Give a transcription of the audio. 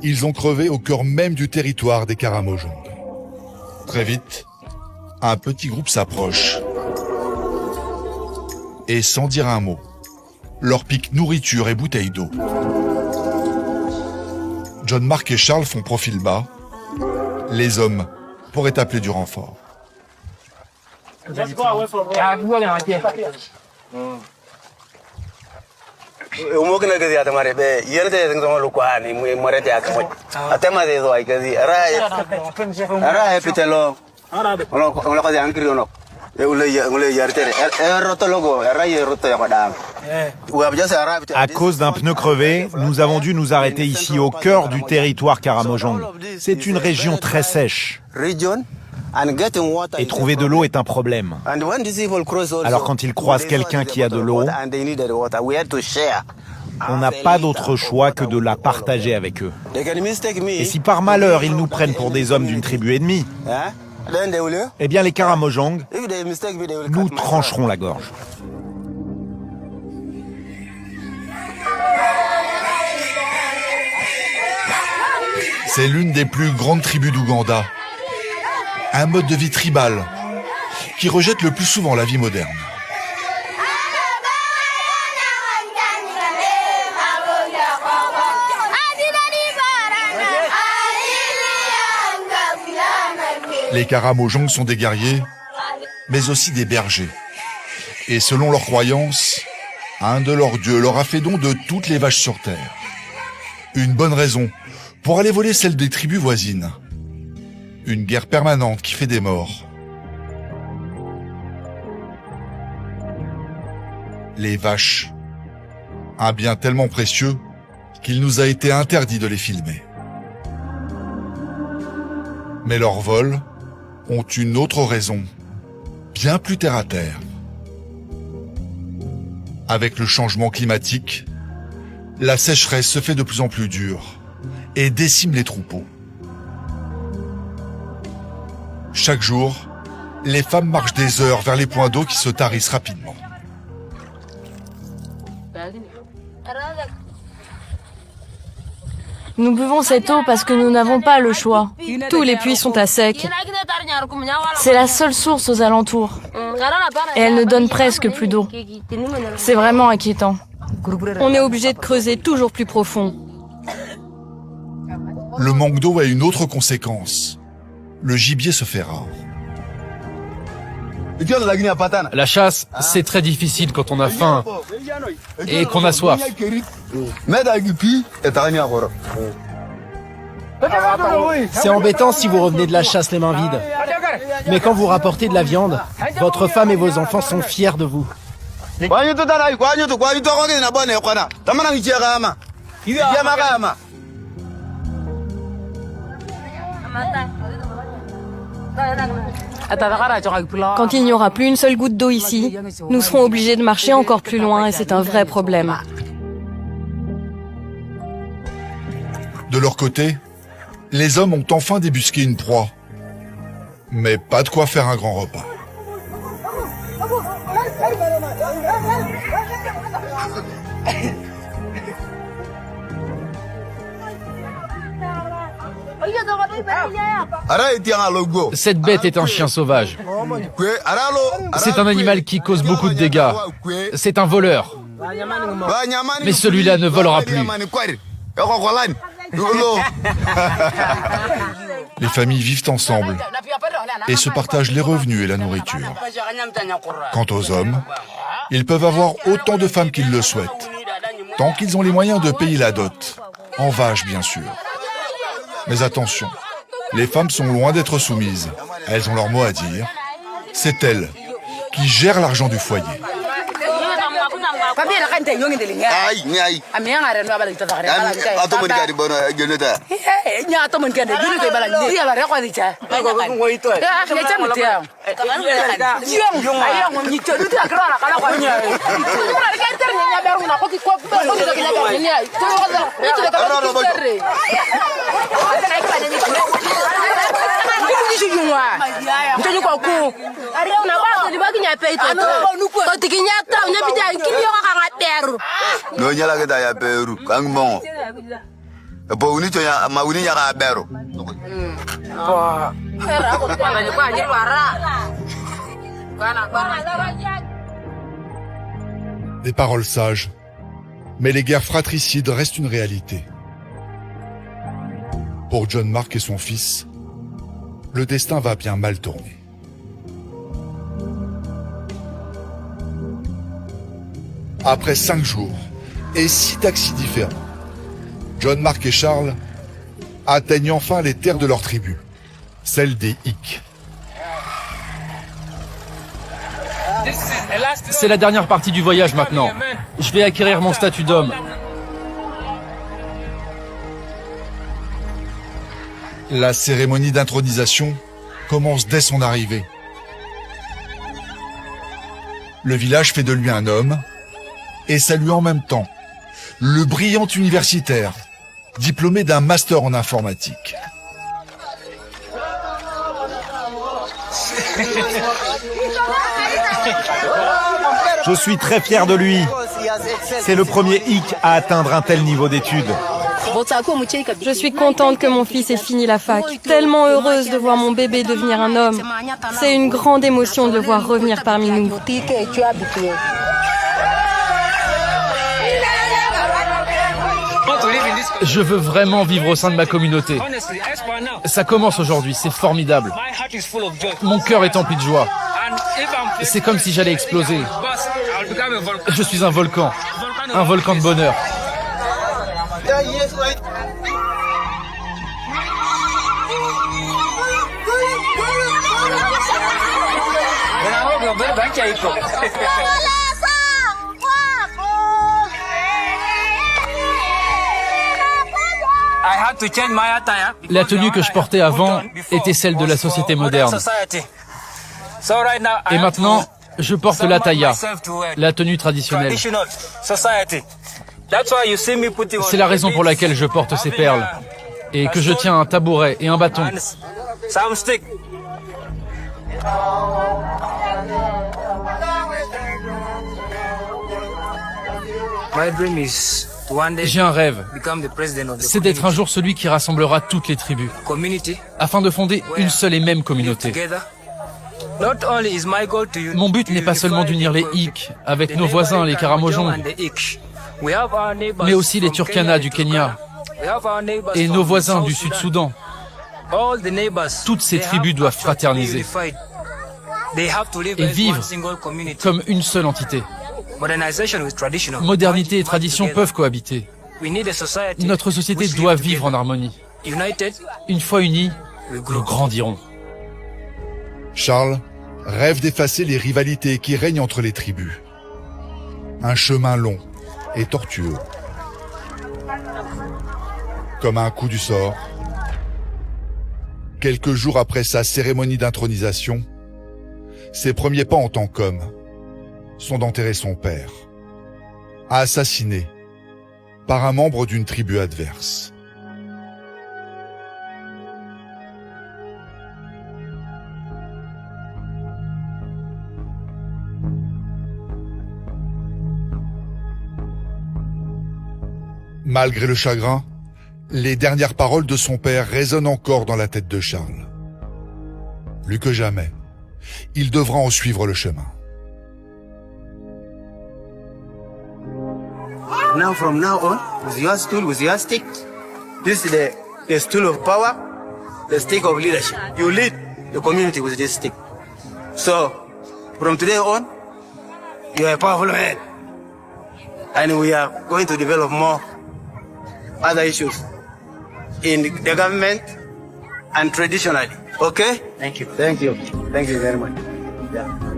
ils ont crevé au cœur même du territoire des Karamojong. Très vite, un petit groupe s'approche. Et sans dire un mot, leur pique nourriture et bouteilles d'eau. John Mark et Charles font profil bas. Les hommes pourraient appeler du renfort. À cause d'un pneu crevé, nous avons dû nous arrêter ici au cœur du territoire Karamojong. C'est une région très sèche. Et trouver de l'eau est un problème. Alors quand ils croisent quelqu'un qui a de l'eau, on n'a pas d'autre choix que de la partager avec eux. Et si par malheur ils nous prennent pour des hommes d'une tribu ennemie, eh bien les Karamojong nous trancheront la gorge. C'est l'une des plus grandes tribus d'Ouganda. Un mode de vie tribal qui rejette le plus souvent la vie moderne. Les Karamojong sont des guerriers, mais aussi des bergers. Et selon leurs croyances, un de leurs dieux leur a fait don de toutes les vaches sur terre. Une bonne raison pour aller voler celles des tribus voisines. Une guerre permanente qui fait des morts. Les vaches. Un bien tellement précieux qu'il nous a été interdit de les filmer. Mais leurs vols ont une autre raison, bien plus terre à terre. Avec le changement climatique, la sécheresse se fait de plus en plus dure et décime les troupeaux. Chaque jour, les femmes marchent des heures vers les points d'eau qui se tarissent rapidement. Nous buvons cette eau parce que nous n'avons pas le choix. Tous les puits sont à sec. C'est la seule source aux alentours. Et elle ne donne presque plus d'eau. C'est vraiment inquiétant. On est obligé de creuser toujours plus profond. Le manque d'eau a une autre conséquence. Le gibier se fait rare. La chasse, c'est très difficile quand on a faim et qu'on a soif. C'est embêtant si vous revenez de la chasse les mains vides. Mais quand vous rapportez de la viande, votre femme et vos enfants sont fiers de vous. Quand il n'y aura plus une seule goutte d'eau ici, nous serons obligés de marcher encore plus loin et c'est un vrai problème. De leur côté, les hommes ont enfin débusqué une proie. Mais pas de quoi faire un grand repas. Cette bête est un chien sauvage. C'est un animal qui cause beaucoup de dégâts. C'est un voleur. Mais celui-là ne volera plus. Les familles vivent ensemble et se partagent les revenus et la nourriture. Quant aux hommes, ils peuvent avoir autant de femmes qu'ils le souhaitent, tant qu'ils ont les moyens de payer la dot, en vaches bien sûr. Mais attention, les femmes sont loin d'être soumises. Elles ont leur mot à dire. C'est elles qui gèrent l'argent du foyer. Des paroles sages, mais les guerres fratricides restent une réalité. Pour John Mark et son fils, le destin va bien mal tourner. Après 5 jours et 6 taxis différents, John Mark et Charles atteignent enfin les terres de leur tribu, celle des Hicks. C'est la dernière partie du voyage maintenant. Je vais acquérir mon statut d'homme. La cérémonie d'intronisation commence dès son arrivée. Le village fait de lui un homme et salue en même temps le brillant universitaire, diplômé d'un master en informatique. Je suis très fier de lui. C'est le premier hic à atteindre un tel niveau d'études. Je suis contente que mon fils ait fini la fac. Tellement heureuse de voir mon bébé devenir un homme. C'est une grande émotion de le voir revenir parmi nous. Je veux vraiment vivre au sein de ma communauté. Ça commence aujourd'hui, c'est formidable. Mon cœur est empli de joie. C'est comme si j'allais exploser. Je suis un volcan de bonheur. La tenue que je portais avant était celle de la société moderne. Et maintenant, je porte l'ataya, la tenue traditionnelle. C'est la raison pour laquelle je porte ces perles et que je tiens un tabouret et un bâton. J'ai un rêve, c'est d'être un jour celui qui rassemblera toutes les tribus, afin de fonder une seule et même communauté. Mon but n'est pas seulement d'unir les Hicks avec nos voisins, les Karamojong, mais aussi les Turkana du Kenya et nos voisins du Sud-Soudan. Toutes ces tribus doivent fraterniser et vivre comme une seule entité. Modernité et tradition peuvent cohabiter. Notre société doit vivre en harmonie. Une fois unis, nous grandirons. Charles rêve d'effacer les rivalités qui règnent entre les tribus. Un chemin long et tortueux. Comme un coup du sort, quelques jours après sa cérémonie d'intronisation, ses premiers pas en tant qu'homme sont d'enterrer son père, assassiné par un membre d'une tribu adverse. Malgré le chagrin, les dernières paroles de son père résonnent encore dans la tête de Charles. Plus que jamais, il devra en suivre le chemin. Now from now on, with your stool, with your stick, this is the stool of power, the stick of leadership. You lead the community with this stick. So, from today on, you are a powerful head. And we are going to develop more other issues in the government and traditionally. Okay? Thank you. Thank you. Thank you very much. Yeah.